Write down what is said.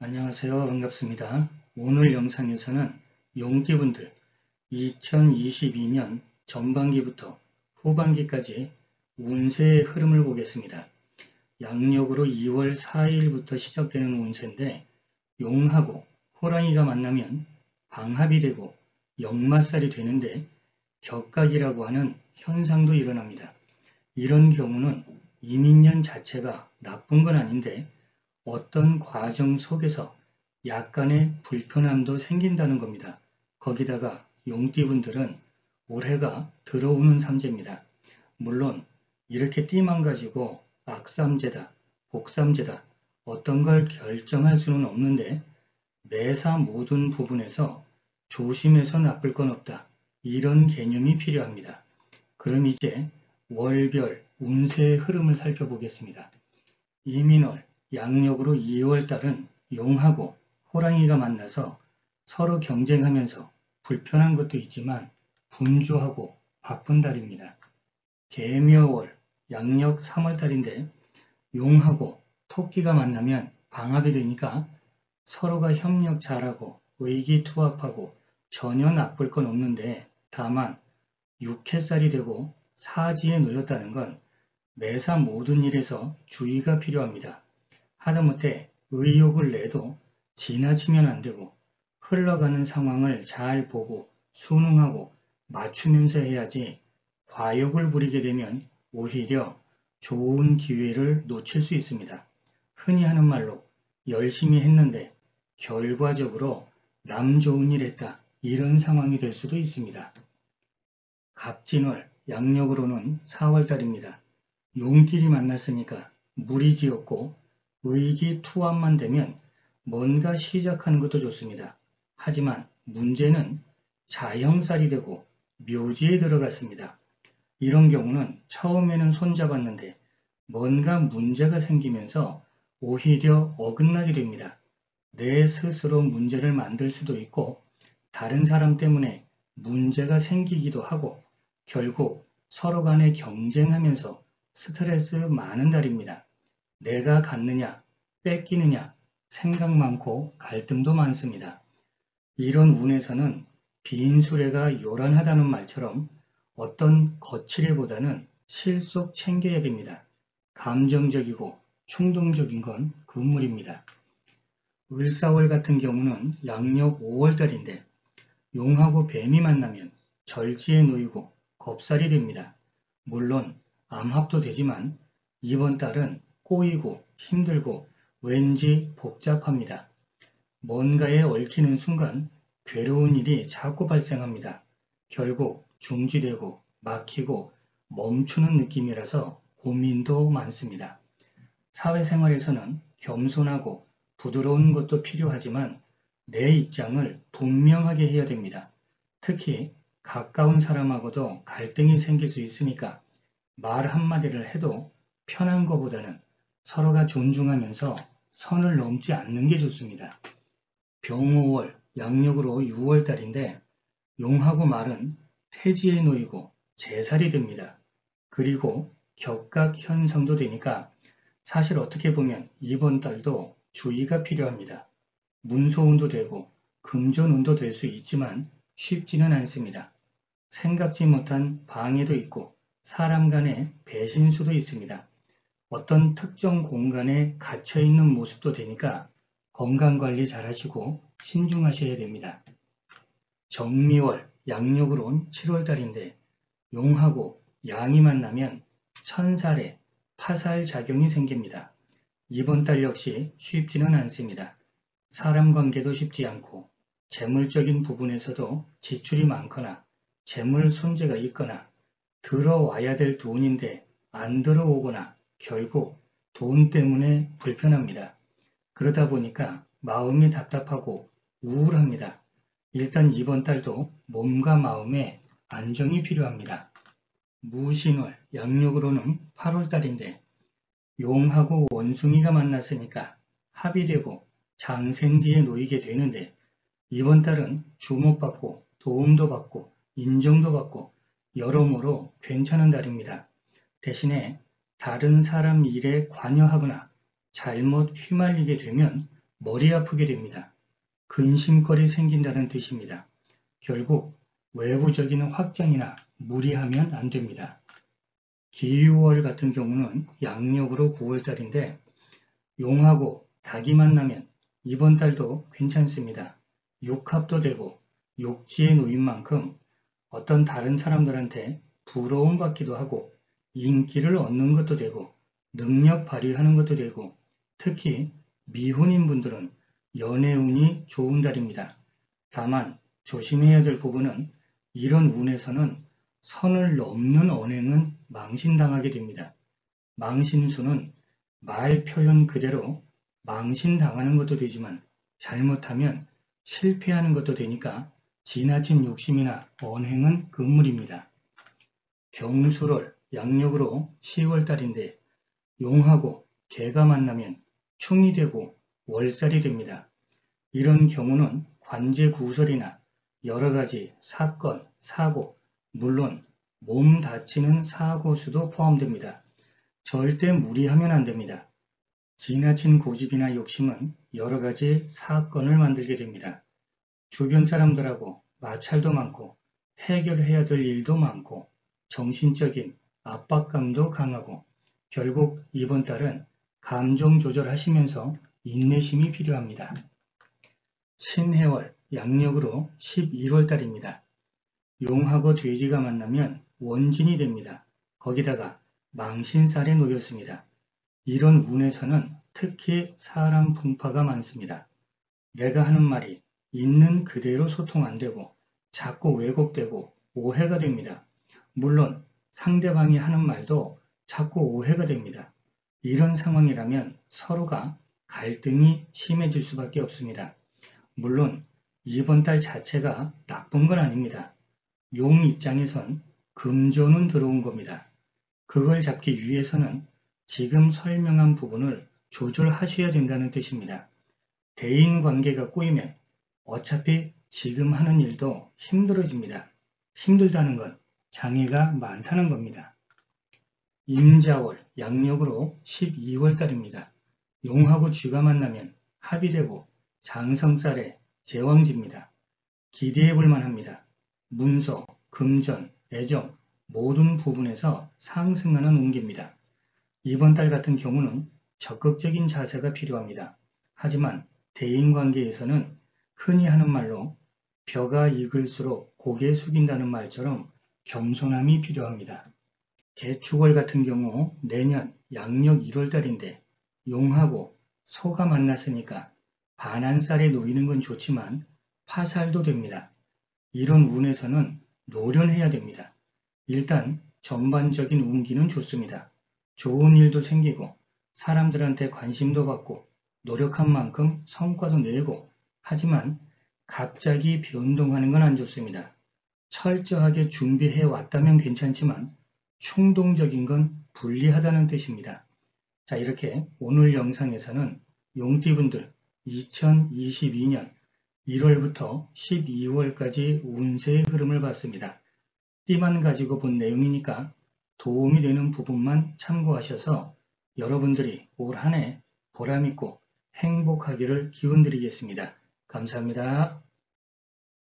안녕하세요. 반갑습니다. 오늘 영상에서는 용띠분들 2022년 전반기부터 후반기까지 운세의 흐름을 보겠습니다. 양력으로 2월 4일부터 시작되는 운세인데 용하고 호랑이가 만나면 방합이 되고 역마살이 되는데 격각이라고 하는 현상도 일어납니다. 이런 경우는 이민년 자체가 나쁜 건 아닌데 어떤 과정 속에서 약간의 불편함도 생긴다는 겁니다. 거기다가 용띠분들은 올해가 들어오는 삼재입니다. 물론 이렇게 띠만 가지고 악삼재다, 복삼재다 어떤 걸 결정할 수는 없는데 매사 모든 부분에서 조심해서 나쁠 건 없다. 이런 개념이 필요합니다. 그럼 이제 월별 운세의 흐름을 살펴보겠습니다. 이민월 양력으로 2월달은 용하고 호랑이가 만나서 서로 경쟁하면서 불편한 것도 있지만 분주하고 바쁜 달입니다. 개묘월 양력 3월달인데 용하고 토끼가 만나면 방합이 되니까 서로가 협력 잘하고 의기투합하고 전혀 나쁠 건 없는데 다만 육해살이 되고 사지에 놓였다는 건 매사 모든 일에서 주의가 필요합니다. 하다못해 의욕을 내도 지나치면 안되고 흘러가는 상황을 잘 보고 순응하고 맞추면서 해야지 과욕을 부리게 되면 오히려 좋은 기회를 놓칠 수 있습니다. 흔히 하는 말로 열심히 했는데 결과적으로 남 좋은 일 했다 이런 상황이 될 수도 있습니다. 갑진월 양력으로는 4월달입니다. 용끼리 만났으니까 무리지었고 의기투합만 되면 뭔가 시작하는 것도 좋습니다. 하지만 문제는 자형살이 되고 묘지에 들어갔습니다. 이런 경우는 처음에는 손잡았는데 뭔가 문제가 생기면서 오히려 어긋나게 됩니다. 내 스스로 문제를 만들 수도 있고 다른 사람 때문에 문제가 생기기도 하고 결국 서로 간에 경쟁하면서 스트레스 많은 달입니다. 내가 갖느냐 뺏기느냐 생각 많고 갈등도 많습니다. 이런 운에서는 빈수레가 요란하다는 말처럼 어떤 거칠애보다는 실속 챙겨야 됩니다. 감정적이고 충동적인 건 금물입니다. 을사월 같은 경우는 양력 5월달인데 용하고 뱀이 만나면 절지에 놓이고 겁살이 됩니다. 물론 암합도 되지만 이번 달은 꼬이고 힘들고 왠지 복잡합니다. 뭔가에 얽히는 순간 괴로운 일이 자꾸 발생합니다. 결국 중지되고 막히고 멈추는 느낌이라서 고민도 많습니다. 사회생활에서는 겸손하고 부드러운 것도 필요하지만 내 입장을 분명하게 해야 됩니다. 특히 가까운 사람하고도 갈등이 생길 수 있으니까 말 한마디를 해도 편한 것보다는 서로가 존중하면서 선을 넘지 않는 게 좋습니다. 병오월 양력으로 6월달인데 용하고 말은 태지에 놓이고 재살이 됩니다. 그리고 격각 현상도 되니까 사실 어떻게 보면 이번 달도 주의가 필요합니다. 문소운도 되고 금전운도 될 수 있지만 쉽지는 않습니다. 생각지 못한 방해도 있고 사람 간의 배신수도 있습니다. 어떤 특정 공간에 갇혀있는 모습도 되니까 건강관리 잘 하시고 신중하셔야 됩니다. 정미월 양력으로는 7월달인데 용하고 양이 만나면 천살에 파살작용이 생깁니다. 이번 달 역시 쉽지는 않습니다. 사람 관계도 쉽지 않고 재물적인 부분에서도 지출이 많거나 재물 손재가 있거나 들어와야 될 돈인데 안 들어오거나 결국 돈 때문에 불편합니다. 그러다 보니까 마음이 답답하고 우울합니다. 일단 이번 달도 몸과 마음에 안정이 필요합니다. 무신월 양력으로는 8월달인데 용하고 원숭이가 만났으니까 합이 되고 장생지에 놓이게 되는데 이번 달은 주목받고 도움도 받고 인정도 받고 여러모로 괜찮은 달입니다. 대신에 다른 사람 일에 관여하거나 잘못 휘말리게 되면 머리 아프게 됩니다. 근심거리 생긴다는 뜻입니다. 결국 외부적인 확장이나 무리하면 안 됩니다. 기유월 같은 경우는 양력으로 9월달인데 용하고 닭이 만나면 이번 달도 괜찮습니다. 육합도 되고 욕지에 놓인 만큼 어떤 다른 사람들한테 부러움받기도 하고 인기를 얻는 것도 되고 능력 발휘하는 것도 되고 특히 미혼인 분들은 연애운이 좋은 달입니다. 다만 조심해야 될 부분은 이런 운에서는 선을 넘는 언행은 망신당하게 됩니다. 망신수는 말 표현 그대로 망신당하는 것도 되지만 잘못하면 실패하는 것도 되니까 지나친 욕심이나 언행은 금물입니다. 경술월 양력으로 10월달인데 용하고 개가 만나면 충이 되고 월살이 됩니다. 이런 경우는 관제구설이나 여러가지 사건, 사고, 물론 몸 다치는 사고수도 포함됩니다. 절대 무리하면 안 됩니다. 지나친 고집이나 욕심은 여러가지 사건을 만들게 됩니다. 주변 사람들하고 마찰도 많고 해결해야 될 일도 많고 정신적인 압박감도 강하고 결국 이번 달은 감정 조절하시면서 인내심이 필요합니다. 신해월 양력으로 11월달입니다. 용하고 돼지가 만나면 원진이 됩니다. 거기다가 망신살에 놓였습니다. 이런 운에서는 특히 사람 풍파가 많습니다. 내가 하는 말이 있는 그대로 소통 안 되고 자꾸 왜곡되고 오해가 됩니다. 물론 상대방이 하는 말도 자꾸 오해가 됩니다. 이런 상황이라면 서로가 갈등이 심해질 수밖에 없습니다. 물론 이번 달 자체가 나쁜 건 아닙니다. 용 입장에선 금전은 들어온 겁니다. 그걸 잡기 위해서는 지금 설명한 부분을 조절하셔야 된다는 뜻입니다. 대인관계가 꼬이면 어차피 지금 하는 일도 힘들어집니다. 힘들다는 건 장애가 많다는 겁니다. 임자월 양력으로 12월달입니다. 용하고 쥐가 만나면 합의되고 장성살에 제왕집니다. 기대해 볼 만합니다. 문서, 금전, 애정 모든 부분에서 상승하는 운기입니다. 이번 달 같은 경우는 적극적인 자세가 필요합니다. 하지만 대인관계에서는 흔히 하는 말로 벼가 익을수록 고개 숙인다는 말처럼 겸손함이 필요합니다. 개축월 같은 경우 내년 양력 1월달인데 용하고 소가 만났으니까 반한살에 놓이는 건 좋지만 파살도 됩니다. 이런 운에서는 노련해야 됩니다. 일단 전반적인 운기는 좋습니다. 좋은 일도 생기고 사람들한테 관심도 받고 노력한 만큼 성과도 내고 하지만 갑자기 변동하는 건 안 좋습니다. 철저하게 준비해 왔다면 괜찮지만 충동적인 건 불리하다는 뜻입니다. 자, 이렇게 오늘 영상에서는 용띠분들 2022년 1월부터 12월까지 운세의 흐름을 봤습니다. 띠만 가지고 본 내용이니까 도움이 되는 부분만 참고하셔서 여러분들이 올 한 해 보람있고 행복하기를 기원드리겠습니다. 감사합니다.